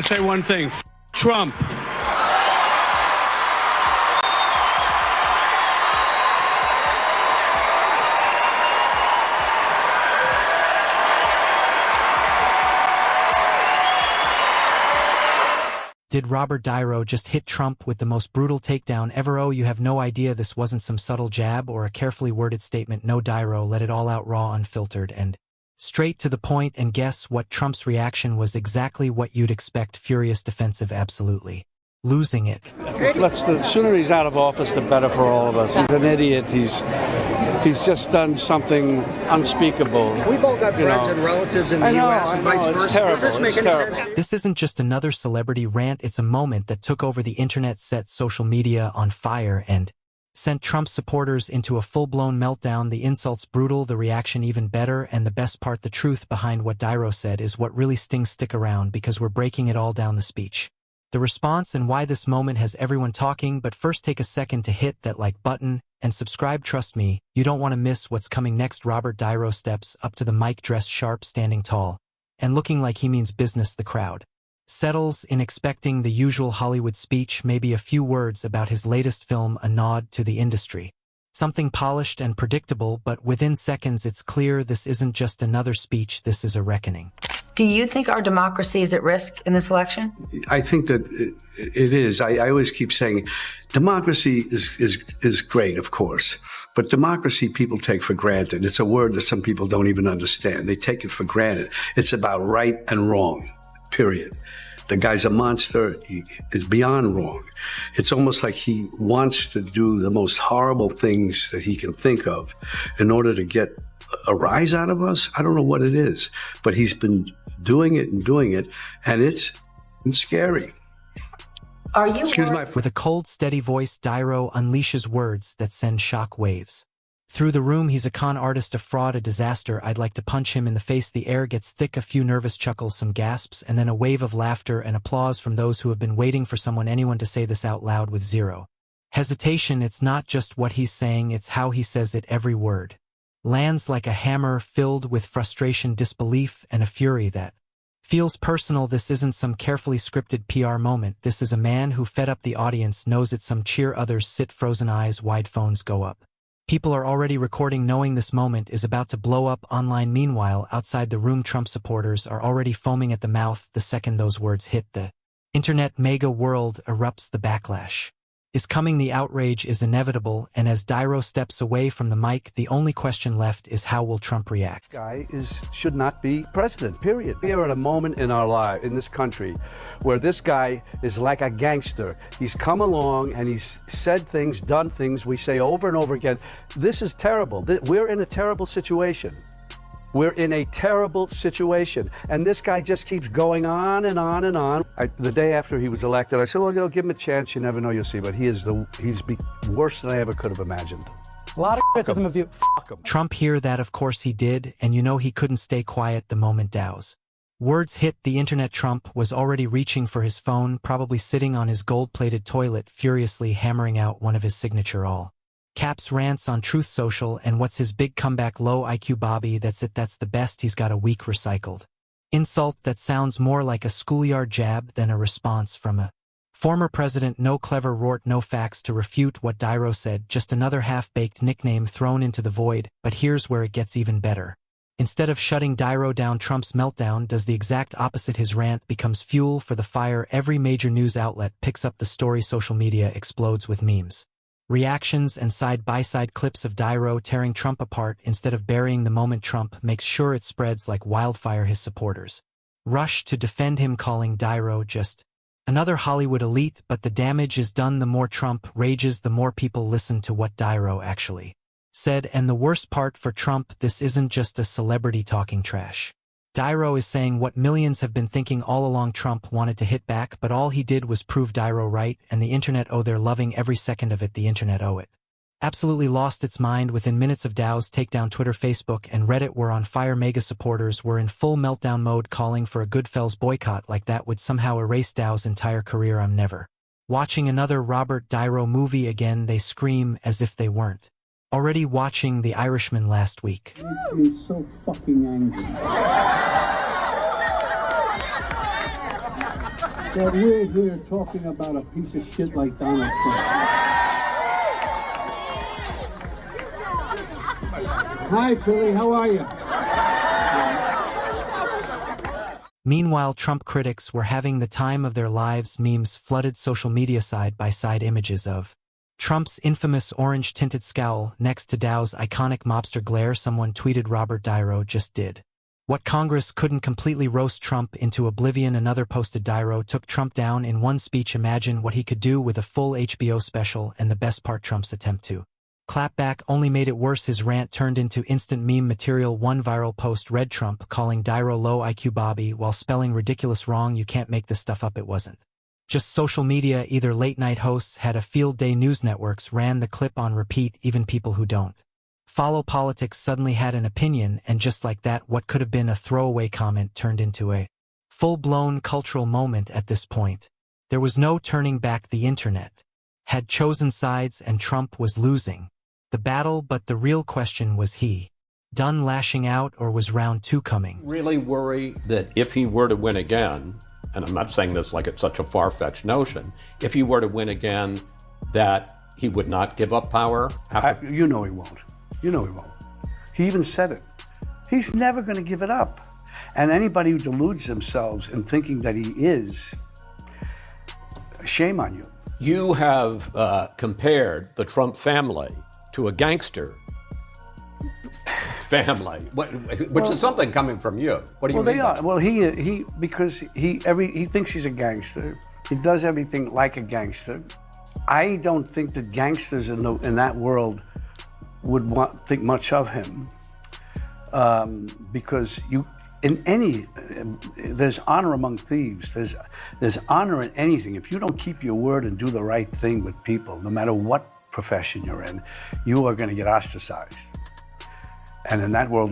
Say one thing, Trump. Did Robert De Niro just hit Trump with the most brutal takedown ever? Oh, you have no idea this wasn't some subtle jab or a carefully worded statement. No, De Niro let it all out raw, unfiltered, and straight to the point. And guess what? Trump's reaction was exactly what you'd expect. Furious, defensive, absolutely losing it. The sooner he's out of office, the better for all of us. He's an idiot. He's just done something unspeakable. We've all got friends and relatives in the U.S. and vice versa. It's terrible. Does this make any sense? This isn't just another celebrity rant. It's a moment that took over the internet, set social media on fire, and sent Trump supporters into a full-blown meltdown. The insults brutal, the reaction even better, and the best part, the truth behind what De Niro said is what really stings. Stick around because we're breaking it all down. The speech, the response, and why this moment has everyone talking. But first, take a second to hit that like button and subscribe. Trust me, you don't want to miss what's coming next. Robert De Niro steps up to the mic dressed sharp, standing tall, and looking like he means business. The crowd settles in, expecting the usual Hollywood speech, maybe a few words about his latest film, a nod to the industry. Something polished and predictable, but within seconds it's clear this isn't just another speech, this is a reckoning. Do you think our democracy is at risk in this election? I think that it is. I always keep saying democracy is great, of course, but democracy people take for granted. It's a word that some people don't even understand. They take it for granted. It's about right and wrong, period. The guy's a monster. He is beyond wrong. It's almost like he wants to do the most horrible things that he can think of in order to get a rise out of us. I don't know what it is, but he's been doing it, and it's scary. Are you With a cold, steady voice, De Niro unleashes words that send shock waves through the room. He's a con artist, a fraud, a disaster. I'd like to punch him in the face. The air gets thick, a few nervous chuckles, some gasps, and then a wave of laughter and applause from those who have been waiting for anyone to say this out loud with zero hesitation. It's not just what he's saying, it's how he says it. Every word lands like a hammer, filled with frustration, disbelief, and a fury that feels personal. This isn't some carefully scripted PR moment. This is a man who fed up the audience, knows it. Some cheer, others sit frozen, eyes wide, phones go up. People are already recording, knowing this moment is about to blow up online. Meanwhile, outside the room, Trump supporters are already foaming at the mouth the second those words hit the internet. Mega world erupts. The backlash is coming, the outrage is inevitable, and as De Niro steps away from the mic, the only question left is how will Trump react? Guy should not be president, period. We are at a moment in our life, in this country, where this guy is like a gangster. He's come along and he's said things, done things we say over and over again. This is terrible. We're in a terrible situation. We're in a terrible situation. And this guy just keeps going on and on and on. The day after he was elected, I said, well, give him a chance. You never know, you'll see. But he's worse than I ever could have imagined. A lot of criticism of you. Trump hear that, of course he did, and you know he couldn't stay quiet the moment Dow's words hit the internet. Trump was already reaching for his phone, probably sitting on his gold-plated toilet, furiously hammering out one of his signature all caps rants on Truth Social. And what's his big comeback? Low IQ Bobby, that's it, that's the best. He's got a weak recycled insult that sounds more like a schoolyard jab than a response from a former president. No clever rort, no facts to refute what De Niro said, just another half-baked nickname thrown into the void. But here's where it gets even better. Instead of shutting De Niro down, Trump's meltdown does the exact opposite. His rant becomes fuel for the fire. Every major news outlet picks up the story. Social media explodes with memes, reactions, and side-by-side clips of De Niro tearing Trump apart. Instead of burying the moment, Trump makes sure it spreads like wildfire. His supporters rush to defend him, calling De Niro just another Hollywood elite. But the damage is done. The more Trump rages, the more people listen to what De Niro actually said. And the worst part for Trump, this isn't just a celebrity talking trash. De Niro is saying what millions have been thinking all along. Trump wanted to hit back, but all he did was prove De Niro right, and the internet, oh, they're loving every second of it. The internet, oh, it absolutely lost its mind within minutes of Dow's takedown. Twitter, Facebook, and Reddit were on fire. Mega supporters were in full meltdown mode, calling for a Goodfellas boycott like that would somehow erase Dow's entire career. I'm never watching another Robert De Niro movie again, they scream, as if they weren't already watching The Irishman last week. It makes me so fucking angry. that we're here talking about a piece of shit like Donald Trump. Hi, Philly, how are you? Meanwhile, Trump critics were having the time of their lives. Memes flooded social media side-by-side images of Trump's infamous orange-tinted scowl next to Dow's iconic mobster glare. Someone tweeted, Robert De Niro just did what Congress couldn't completely roast Trump into oblivion. Another posted, De Niro took Trump down in one speech. Imagine what he could do with a full HBO special. And the best part, Trump's attempt to clap back only made it worse. His rant turned into instant meme material. One viral post read, Trump calling De Niro low IQ Bobby while spelling ridiculous wrong. You can't make this stuff up. It wasn't just social media either. Late night hosts had a field day. News networks ran the clip on repeat. Even people who don't follow politics suddenly had an opinion, and just like that, what could have been a throwaway comment turned into a full-blown cultural moment. At this point, there was no turning back. The internet had chosen sides and Trump was losing the battle, but the real question was, he done lashing out, or was round two coming? Really worry that if he were to win again, and I'm not saying this like it's such a far-fetched notion, if he were to win again, that he would not give up power? You know he won't. You know he won't. He even said it. He's never going to give it up. And anybody who deludes themselves in thinking that he is, shame on you. You have compared the Trump family to a gangster family, which is something coming from you. What do you mean? Well, they are. Well, he because he thinks he's a gangster. He does everything like a gangster. I don't think that gangsters in that world would think much of him, because there's honor among thieves. There's honor in anything. If you don't keep your word and do the right thing with people, no matter what profession you're in, you are going to get ostracized. And in that world,